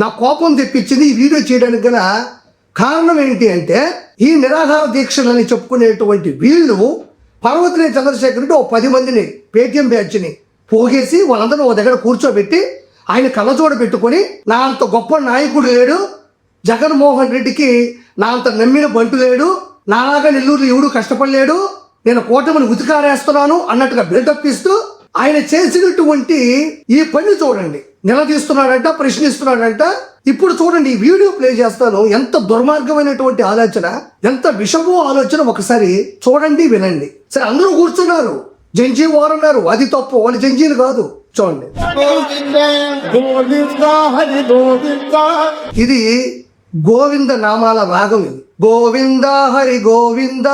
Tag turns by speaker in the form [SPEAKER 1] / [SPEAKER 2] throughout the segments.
[SPEAKER 1] నా కోపం తెప్పించింది ఈ వీడియో చేయడానికి గల కారణం ఏంటి అంటే, ఈ నిరాహార దీక్షలని చెప్పుకునేటువంటి వీళ్ళు పర్వతనేని చంద్రశేఖర్ రెడ్డి 10 మందిని పేటీఎం బ్యాచ్ని పోగేసి వాళ్ళందరూ ఒక దగ్గర కూర్చోబెట్టి ఆయన కళ్ళజోడ పెట్టుకొని, నా అంత గొప్ప నాయకుడు లేడు, జగన్మోహన్ రెడ్డికి నా అంత నమ్మిన బంటు లేడు, నాలాగా నెల్లూరులో ఎవడు కష్టపడలేడు, నేను కూటమిని ఉతికారేస్తున్నాను అన్నట్టుగా బిల్డప్ ఇస్తూ ఆయన చేసినటువంటి ఈ పని చూడండి. నిలదీస్తున్నాడంట, ప్రశ్నిస్తున్నాడంట. ఇప్పుడు చూడండి, ఈ వీడియో ప్లే చేస్తాను. ఎంత దుర్మార్గమైనటువంటి ఆలోచన, ఎంత విషమో ఆలోచన ఒకసారి చూడండి, వినండి. సరే, అందరూ కూర్చున్నారు, జంజీ వారన్నారు, అది తప్పు, వాళ్ళు జంజీలు కాదు. చూడండి, ఇది గోవింద నామాల రాగం. ఇది గోవింద హరి గోవింద,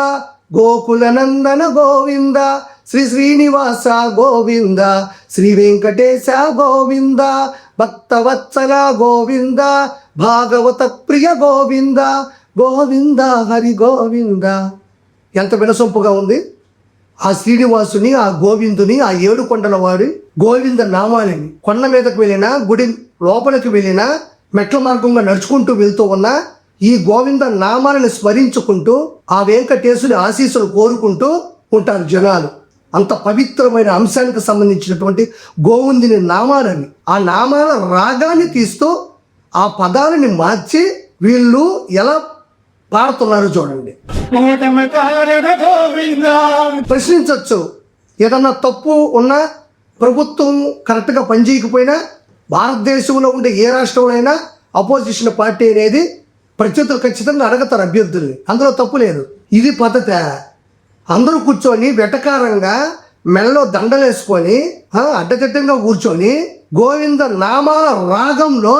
[SPEAKER 1] గోకుల నందన గోవింద, శ్రీ శ్రీనివాస గోవింద, శ్రీ వెంకటేశ గోవింద, భక్తవత్సల గోవింద, భాగవత ప్రియ గోవింద, గోవింద హరి గోవింద. ఎంత వినసొంపుగా ఉంది. ఆ శ్రీనివాసుని, ఆ గోవిందుని, ఆ 7 కొండల వాడి గోవింద నామాలని కొండ మీదకు వెళ్ళినా, గుడి లోపలికి వెళ్ళినా, మెట్ల మార్గంగా నడుచుకుంటూ వెళ్తూ ఉన్నా ఈ గోవింద నామాలను స్మరించుకుంటూ ఆ వెంకటేశుని ఆశీస్సులు కోరుకుంటూ ఉంటారు జనాలు. అంత పవిత్రమైన అంశానికి సంబంధించినటువంటి గోవిందుని నామాలని, ఆ నామాల రాగాన్ని తీస్తూ ఆ పదాలని మార్చి వీళ్ళు ఎలా పాడుతున్నారు చూడండి. ప్రశ్నించవచ్చు, ఏదన్నా తప్పు ఉన్నా, ప్రభుత్వం కరెక్ట్గా పనిచేయకపోయినా, భారతదేశంలో ఉండే ఏ రాష్ట్రంలో అయినా అపోజిషన్ పార్టీ అనేది ప్రత్యర్థులు ఖచ్చితంగా అడగతారు అభ్యర్థుల్ని, అందులో తప్పు లేదు. ఇది పద్ధతి. అందరూ కూర్చొని వెటకారంగా మెడలో దండలేసుకొని అడ్డదిడ్డంగా కూర్చొని గోవింద నామాల రాగంలో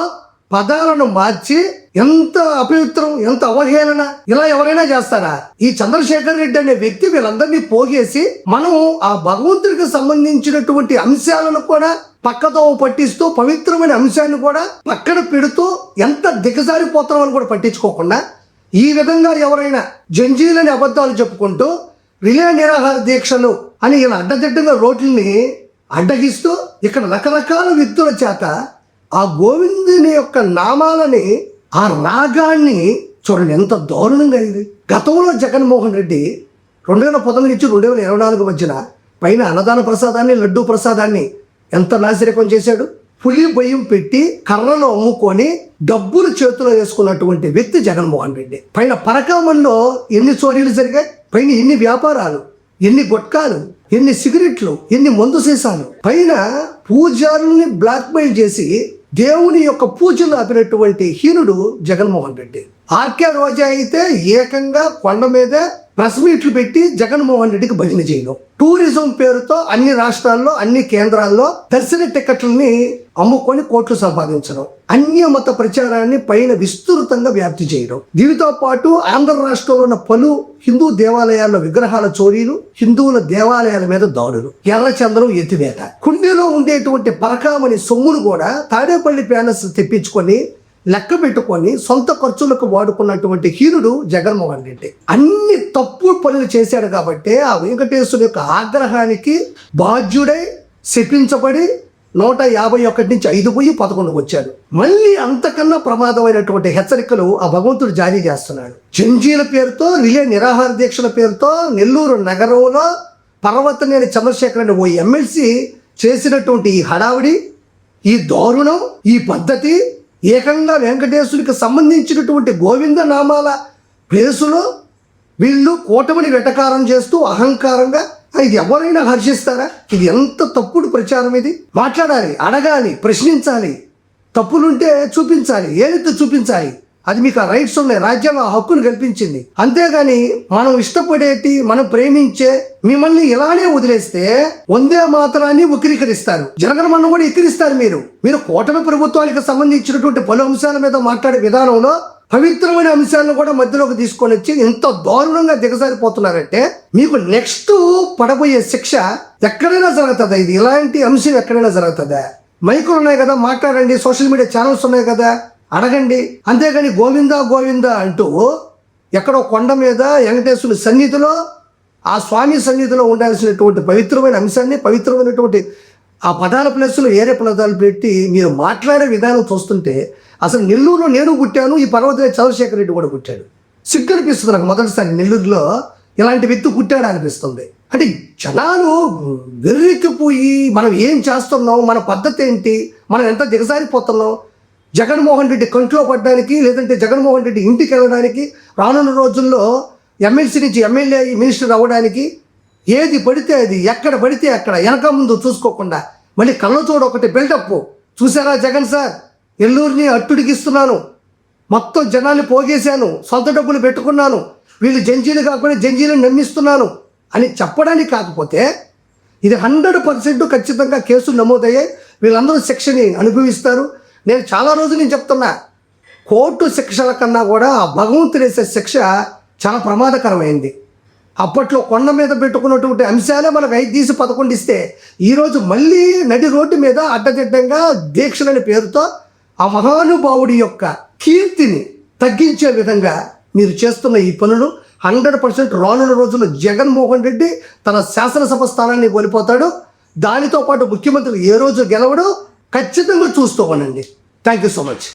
[SPEAKER 1] పదాలను మార్చి ఎంత అపవిత్రం, ఎంత అవహేళన, ఇలా ఎవరైనా చేస్తారా? ఈ చంద్రశేఖర్ రెడ్డి అనే వ్యక్తి వీళ్ళందరినీ పోగేసి మనం ఆ భగవంతుడికి సంబంధించినటువంటి అంశాలను కూడా పక్కతో పట్టిస్తూ, పవిత్రమైన అంశాన్ని కూడా పక్కన పెడుతూ ఎంత దిగజారిపోతున్నామని కూడా పట్టించుకోకుండా ఈ విధంగా ఎవరైనా జంజీలని అబద్ధాలు చెప్పుకుంటూ రిలే నిరాహార దీక్షలు అని ఇలా అడ్డదిడ్డంగా రోడ్లని అడ్డగిస్తూ ఇక్కడ రకరకాల వ్యక్తుల చేత ఆ గోవిందుని యొక్క నామాలని, ఆ రాగాన్ని చూడండి ఎంత దారుణంగా ఇది. గతంలో జగన్మోహన్ రెడ్డి 2019 నుంచి 2024 మధ్యన పైన అన్నదాన ప్రసాదాన్ని, లడ్డూ ప్రసాదాన్ని ఎంత నాసిరకం చేశాడు. పులి భయం పెట్టి కర్రలో అమ్ముకొని డబ్బులు చేతిలో వేసుకున్నటువంటి వ్యక్తి జగన్మోహన్ రెడ్డి. పైన పరకామంలో ఎన్ని చోరీలు జరిగాయి, పైన ఎన్ని వ్యాపారాలు, ఎన్ని గుట్కాలు, ఎన్ని సిగరెట్లు, ఎన్ని మందు సీసాలు, పైన పూజారుల్ని బ్లాక్మెయిల్ చేసి దేవుని యొక్క పూజలు ఆపినటువంటి హీనుడు జగన్మోహన్ రెడ్డి. ఆర్కే రోజా అయితే ఏకంగా కొండ మీద ప్రెస్ మీట్లు పెట్టి జగన్మోహన్ రెడ్డికి భజన చేయడం, టూరిజం పేరుతో అన్ని రాష్ట్రాల్లో, అన్ని కేంద్రాల్లో దర్శన టికెట్లని అమ్ముకొని కోట్లు సంపాదించడం, అన్యమత ప్రచారాన్ని పైన విస్తృతంగా వ్యాప్తి చేయడం, దీనితో పాటు ఆంధ్ర రాష్ట్రంలో ఉన్న పలు హిందూ దేవాలయాల్లో విగ్రహాల చోరీలు, హిందువుల దేవాలయాల మీద దాడులు, ఎర్రచందనం ఎత్తివేత, కుండీలో ఉండేటువంటి పరకామని సొమ్మును కూడా తాడేపల్లి ప్యాలెస్ తెప్పించుకొని లెక్క పెట్టుకొని సొంత ఖర్చులకు వాడుకున్నటువంటి హీనుడు జగన్మోహన్ రెడ్డి. అన్ని తప్పు పనులు చేశాడు కాబట్టి ఆ వెంకటేశ్వరుడు యొక్క ఆగ్రహానికి బాధ్యుడై శపించబడి 151 నుంచి 5 పోయి 11 వచ్చాడు. మళ్ళీ అంతకన్నా ప్రమాదమైనటువంటి హెచ్చరికలు ఆ భగవంతుడు జారీ చేస్తున్నాడు. జంజీల పేరుతో, రిలే నిరాహార దీక్షల పేరుతో నెల్లూరు నగరంలో పర్వతనేని చంద్రశేఖర్ అనే ఓ ఎమ్మెల్సీ చేసినటువంటి ఈ హడావిడి, ఈ దారుణం, ఈ పద్ధతి ఏకంగా వెంకటేశ్వరుడికి సంబంధించినటువంటి గోవింద నామాల ప్లేసులో వీళ్ళు కూటమిని వెటకారం చేస్తూ అహంకారంగా, ఇది ఎవరైనా హర్షిస్తారా? ఇది ఎంత తప్పుడు ప్రచారం. ఇది మాట్లాడాలి, అడగాలి, ప్రశ్నించాలి, తప్పులుంటే చూపించాలి, ఏదైతే చూపించాలి. అది మీకు ఆ రైట్స్ ఉన్నాయి, రాజ్యాంగం ఆ హక్కును కల్పించింది. అంతేగాని మనం ఇష్టపడేటి, మనం ప్రేమించే మిమ్మల్ని ఇలానే వదిలేస్తే వందే మాత్రాన్ని వక్రీకరిస్తారు, జనగణమన్న కూడా ఎక్కిరిస్తారు. మీరు కూటమి ప్రభుత్వానికి సంబంధించినటువంటి పలు అంశాల మీద మాట్లాడే విధానంలో పవిత్రమైన అంశాలను కూడా మధ్యలోకి తీసుకొని వచ్చి ఎంత దారుణంగా దిగజారిపోతున్నారంటే మీకు నెక్స్ట్ పడబోయే శిక్ష ఎక్కడైనా జరుగుతుందా? ఇది ఇలాంటి అంశం ఎక్కడైనా జరుగుతుందా? మైకులు ఉన్నాయి కదా, మాట్లాడండి, సోషల్ మీడియా ఛానల్స్ ఉన్నాయి కదా, అడగండి. అంతేగాని గోవిందా గోవిందా అంటూ ఎక్కడో కొండ మీద వెంకటేశ్వరుని సన్నిధిలో, ఆ స్వామి సన్నిధిలో ఉండాల్సినటువంటి పవిత్రమైన అంశాన్ని, పవిత్రమైనటువంటి ఆ పదాల ప్లేస్లో వేరే పదాలు పెట్టి మీరు మాట్లాడే విధానం చూస్తుంటే అసలు నెల్లూరులో నేను పుట్టాను, ఈ పర్వతరాజు చంద్రశేఖర్ రెడ్డి కూడా పుట్టాడు. సిగ్గు అనిపిస్తుంది నాకు మొదటిసారి నెల్లూరులో ఇలాంటి వ్యక్తి పుట్టాడు అనిపిస్తుంది. అంటే జనాలు వెర్రెక్కిపోయి మనం ఏం చేస్తున్నాం, మన పద్ధతి ఏంటి, మనం ఎంత దిగజారిపోతున్నాం, జగన్మోహన్ రెడ్డి కంట్లో పడడానికి లేదంటే జగన్మోహన్ రెడ్డి ఇంటికి వెళ్ళడానికి రానున్న రోజుల్లో ఎమ్మెల్సీ నుంచి ఎమ్మెల్యే మినిస్టర్ అవ్వడానికి ఏది పడితే అది ఎక్కడ పడితే అక్కడ వెనక ముందు చూసుకోకుండా మళ్ళీ కళ్ళతోడు ఒకటి బిల్డప్. చూసారా జగన్ సార్, నెల్లూరుని అట్టుడికిస్తున్నాను, మొత్తం జనాన్ని పోగేశాను, సొంత డబ్బులు పెట్టుకున్నాను, వీళ్ళు జంజీలు కాకుండా జంజీలను నమ్మిస్తున్నాను అని చెప్పడానికి కాకపోతే ఇది 100% ఖచ్చితంగా కేసులు నమోదయ్యాయి. వీళ్ళందరూ శిక్షని అనుభవిస్తారు. నేను చాలా రోజులు నేను చెప్తున్నా, కోర్టు శిక్షల కన్నా కూడా ఆ భగవంతుడు వేసే శిక్ష చాలా ప్రమాదకరమైంది. అప్పట్లో కొండ మీద పెట్టుకున్నటువంటి అంశాలే మనకు 5 తీసి 11 ఇస్తే ఈరోజు మళ్ళీ నడి రోడ్డు మీద అడ్డదిడ్డంగా దీక్షలనే పేరుతో ఆ మహానుభావుడి యొక్క కీర్తిని తగ్గించే విధంగా మీరు చేస్తున్న ఈ పనులు 100% రానున్న రోజుల్లో జగన్మోహన్ రెడ్డి తన శాసనసభ స్థానాన్ని కోల్పోతాడు. దానితో పాటు ముఖ్యమంత్రి ఏ రోజు గెలవడో ఖచ్చితంగా చూస్తూ ఉండండి. Thank you so much.